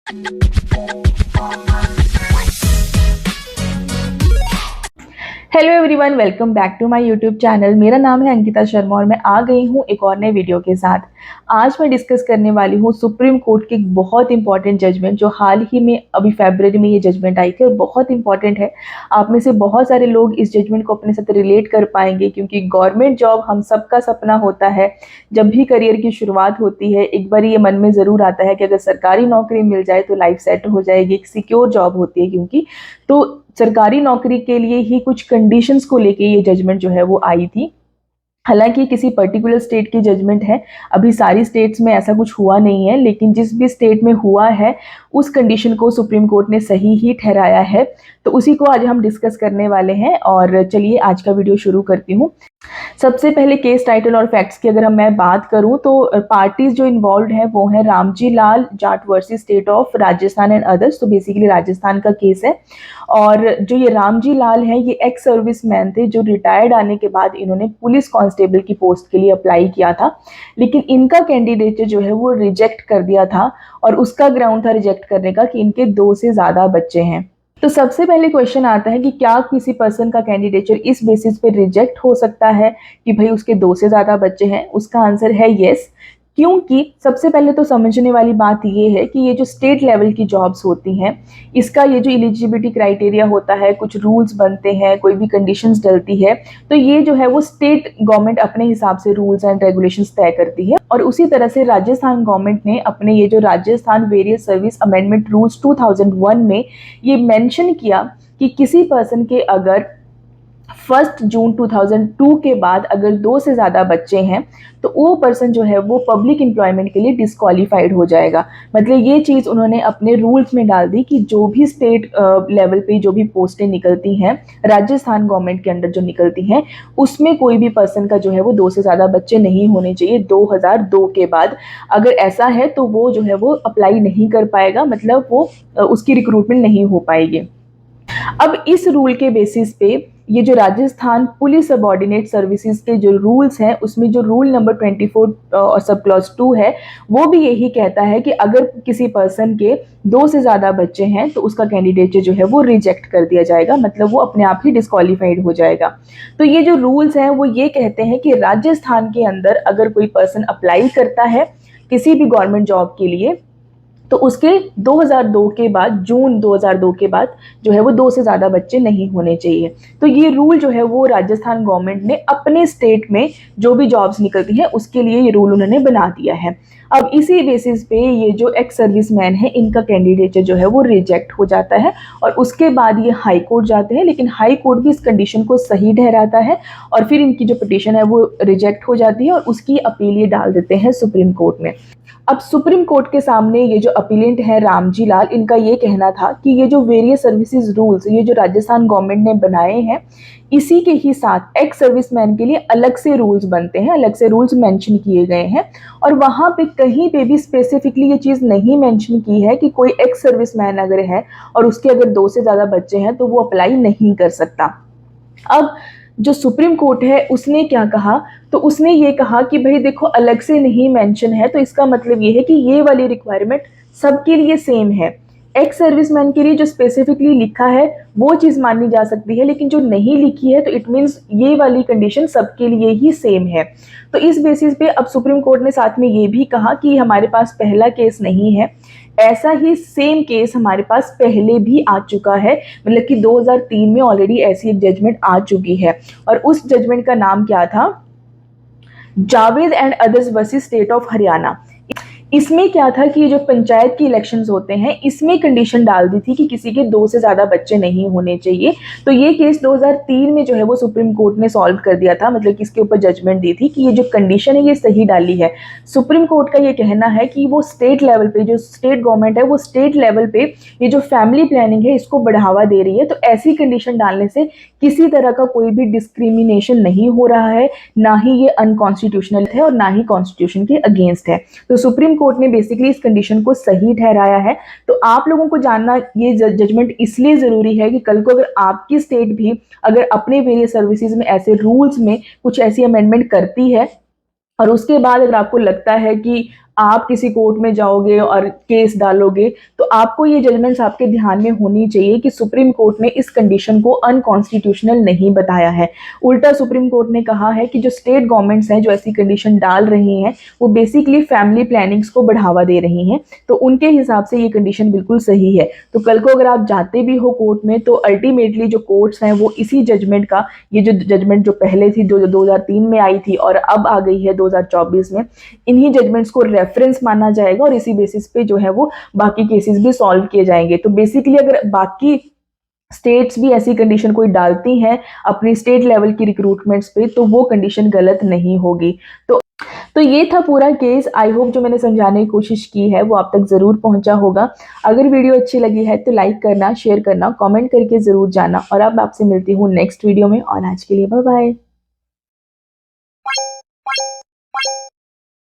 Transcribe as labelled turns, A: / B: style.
A: Hello everyone, welcome back to my YouTube channel. मेरा नाम है अंकिता शर्मा और मैं आ गई हूँ एक और नए वीडियो के साथ। आज मैं डिस्कस करने वाली हूँ सुप्रीम कोर्ट की एक बहुत इंपॉर्टेंट जजमेंट जो हाल ही में अभी फरवरी में ये जजमेंट आई थी और बहुत इंपॉर्टेंट है। आप में से बहुत सारे लोग इस जजमेंट को अपने साथ रिलेट कर पाएंगे क्योंकि गवर्नमेंट जॉब हम सबका सपना होता है। जब भी करियर की शुरुआत होती है एक बार ये मन में ज़रूर आता है कि अगर सरकारी नौकरी मिल जाए तो लाइफ सेट हो जाएगी, एक सिक्योर जॉब होती है क्योंकि तो सरकारी नौकरी के लिए ही कुछ कंडीशंस को लेके ये जजमेंट जो है वो आई थी। हालांकि किसी पर्टिकुलर स्टेट की जजमेंट है, अभी सारी स्टेट्स में ऐसा कुछ हुआ नहीं है, लेकिन जिस भी स्टेट में हुआ है उस कंडीशन को सुप्रीम कोर्ट ने सही ही ठहराया है। तो उसी को आज हम डिस्कस करने वाले हैं और चलिए आज का वीडियो शुरू करती हूँ। सबसे पहले केस टाइटल और फैक्ट्स की अगर मैं बात करूं तो पार्टीज जो इन्वॉल्व हैं वो है Ramji Lal Jat versus state of Rajasthan and others. तो बेसिकली राजस्थान का केस है और जो ये रामजी लाल है ये एक्स सर्विस मैन थे जो रिटायर्ड आने के बाद इन्होंने पुलिस कांस्टेबल की पोस्ट के लिए अप्लाई किया था, लेकिन इनका कैंडिडेट जो है वो रिजेक्ट कर दिया था और उसका ग्राउंड था रिजेक्ट करने का कि इनके 2 से ज़्यादा बच्चे हैं। तो सबसे पहले क्वेश्चन आता है कि क्या किसी पर्सन का कैंडिडेचर इस बेसिस पे रिजेक्ट हो सकता है कि भाई उसके 2 से ज़्यादा बच्चे हैं। उसका आंसर है यस, क्योंकि सबसे पहले तो समझने वाली बात ये है कि ये जो स्टेट लेवल की जॉब्स होती हैं इसका ये जो एलिजिबिलिटी क्राइटेरिया होता है, कुछ रूल्स बनते हैं, कोई भी कंडीशंस डलती है, तो ये जो है वो स्टेट गवर्नमेंट अपने हिसाब से रूल्स एंड रेगुलेशंस तय करती है। और उसी तरह से राजस्थान गवर्नमेंट ने अपने ये जो Rajasthan various service amendment rules 2001 में ये मेंशन किया कि किसी पर्सन के अगर 1 जून 2002 के बाद अगर 2 से ज़्यादा बच्चे हैं तो वो पर्सन जो है वो पब्लिक एम्प्लॉयमेंट के लिए डिस्क्वालीफाइड हो जाएगा। मतलब ये चीज़ उन्होंने अपने रूल्स में डाल दी कि जो भी स्टेट लेवल पे जो भी पोस्टें निकलती हैं राजस्थान गवर्नमेंट के अंडर जो निकलती हैं उसमें कोई भी पर्सन का जो है वो 2 से ज़्यादा बच्चे नहीं होने चाहिए 2002 के बाद। अगर ऐसा है तो वो जो है वो अप्लाई नहीं कर पाएगा, मतलब वो उसकी रिक्रूटमेंट नहीं हो पाएगी। अब इस रूल के बेसिस पे ये जो राजस्थान पुलिस सबऑर्डिनेट सर्विसेज के जो रूल्स हैं उसमें जो रूल नंबर 24 और सब क्लॉज 2 है वो भी यही कहता है कि अगर किसी पर्सन के 2 से ज़्यादा बच्चे हैं तो उसका कैंडिडेट जो है वो रिजेक्ट कर दिया जाएगा, मतलब वो अपने आप ही डिस्क्वालीफाइड हो जाएगा। तो ये जो रूल्स हैं वो ये कहते हैं कि राजस्थान के अंदर अगर कोई पर्सन अप्लाई करता है किसी भी गवर्नमेंट जॉब के लिए तो उसके 2002 के बाद, जून 2002 के बाद जो है वो 2 से ज़्यादा बच्चे नहीं होने चाहिए। तो ये रूल जो है वो राजस्थान गवर्नमेंट ने अपने स्टेट में जो भी जॉब्स निकलती हैं उसके लिए ये रूल उन्होंने बना दिया है। अब इसी बेसिस पे ये जो एक्स सर्विस मैन है इनका कैंडिडेट जो है वो रिजेक्ट हो जाता है और उसके बाद ये हाई कोर्ट जाते हैं, लेकिन हाई कोर्ट भी इस कंडीशन को सही ठहराता है और फिर इनकी जो पिटीशन है वो रिजेक्ट हो जाती है और उसकी अपील ये डाल देते हैं सुप्रीम कोर्ट में। अब सुप्रीम कोर्ट के सामने ये जो अपीलेंट है रामजी लाल, इनका ये कहना था कि ये जो वेरियस सर्विसेज रूल्स ये जो राजस्थान गवर्नमेंट ने बनाए हैं इसी के ही साथ एक्स सर्विसमैन के लिए अलग से रूल्स बनते हैं, अलग से रूल्स मेंशन किए गए हैं और वहां पे कहीं पे भी स्पेसिफिकली ये चीज़ नहीं मेंशन की है कि कोई एक्स सर्विसमैन अगर है और उसके अगर 2 से ज़्यादा बच्चे हैं तो वो अप्लाई नहीं कर सकता। अब जो सुप्रीम कोर्ट है उसने क्या कहा, तो उसने ये कहा कि भाई देखो अलग से नहीं मेंशन है तो इसका मतलब ये है कि ये वाली रिक्वायरमेंट सबके लिए सेम है। एक्स सर्विसमैन के लिए जो स्पेसिफिकली लिखा है वो चीज़ मानी जा सकती है, लेकिन जो नहीं लिखी है तो इट मीन्स ये वाली कंडीशन सबके लिए ही सेम है। तो इस बेसिस पे अब सुप्रीम कोर्ट ने साथ में ये भी कहा कि हमारे पास पहला केस नहीं है, ऐसा ही सेम केस हमारे पास पहले भी आ चुका है, मतलब कि 2003 में ऑलरेडी ऐसी एक जजमेंट आ चुकी है और उस जजमेंट का नाम क्या था, Javed and others versus state of Haryana. इसमें क्या था कि ये जो पंचायत की इलेक्शंस होते हैं इसमें कंडीशन डाल दी थी कि किसी के 2 से ज़्यादा बच्चे नहीं होने चाहिए। तो ये केस 2003 में जो है वो सुप्रीम कोर्ट ने सॉल्व कर दिया था, मतलब कि इसके ऊपर जजमेंट दी थी कि ये जो कंडीशन है ये सही डाली है। सुप्रीम कोर्ट का ये कहना है कि वो स्टेट लेवल पे जो स्टेट गवर्नमेंट है वो स्टेट लेवल पे ये जो फैमिली प्लानिंग है इसको बढ़ावा दे रही है, तो ऐसी कंडीशन डालने से किसी तरह का कोई भी डिस्क्रिमिनेशन नहीं हो रहा है, ना ही ये अनकॉन्स्टिट्यूशनल है और ना ही कॉन्स्टिट्यूशन के अगेंस्ट है। तो सुप्रीम कोर्ट ने बेसिकली इस कंडीशन को सही ठहराया है। तो आप लोगों को जानना ये जजमेंट इसलिए ज़रूरी है कि कल को अगर आपकी स्टेट भी अगर अपने वेरियस सर्विसेज में ऐसे रूल्स में कुछ ऐसी अमेंडमेंट करती है और उसके बाद अगर आपको लगता है कि आप किसी कोर्ट में जाओगे और केस डालोगे, तो आपको ये जजमेंट्स आपके ध्यान में होनी चाहिए कि सुप्रीम कोर्ट ने इस कंडीशन को अनकॉन्स्टिट्यूशनल नहीं बताया है। उल्टा सुप्रीम कोर्ट ने कहा है कि जो स्टेट गवर्नमेंट्स हैं जो ऐसी कंडीशन डाल रही हैं, वो बेसिकली फैमिली प्लानिंग्स को बढ़ावा दे रही हैं, तो उनके हिसाब से ये कंडीशन बिल्कुल सही है। तो कल को अगर आप जाते भी हो कोर्ट में, तो अल्टीमेटली जो कोर्ट्स हैं वो इसी जजमेंट का, ये जो जजमेंट जो पहले थी, जो 2003 में आई थी और अब आ गई है 2024 में, इन्हीं जजमेंट्स को रेफरेंस माना जाएगा और इसी बेसिस पे जो है वो बाकी केसेस भी सॉल्व किए जाएंगे। तो बेसिकली अगर बाकी स्टेट्स भी ऐसी कंडीशन कोई डालती हैं अपनी स्टेट लेवल की रिक्रूटमेंट्स पे, तो वो कंडीशन गलत नहीं होगी। तो ये था पूरा केस। आई होप जो मैंने समझाने की कोशिश की है वो आप तक ज़रूर पहुंचा होगा। अगर वीडियो अच्छी लगी है तो लाइक करना, शेयर करना, कमेंट करके ज़रूर जाना, और अब आपसे मिलती हूँ नेक्स्ट वीडियो में। और आज के लिए बाय बाय।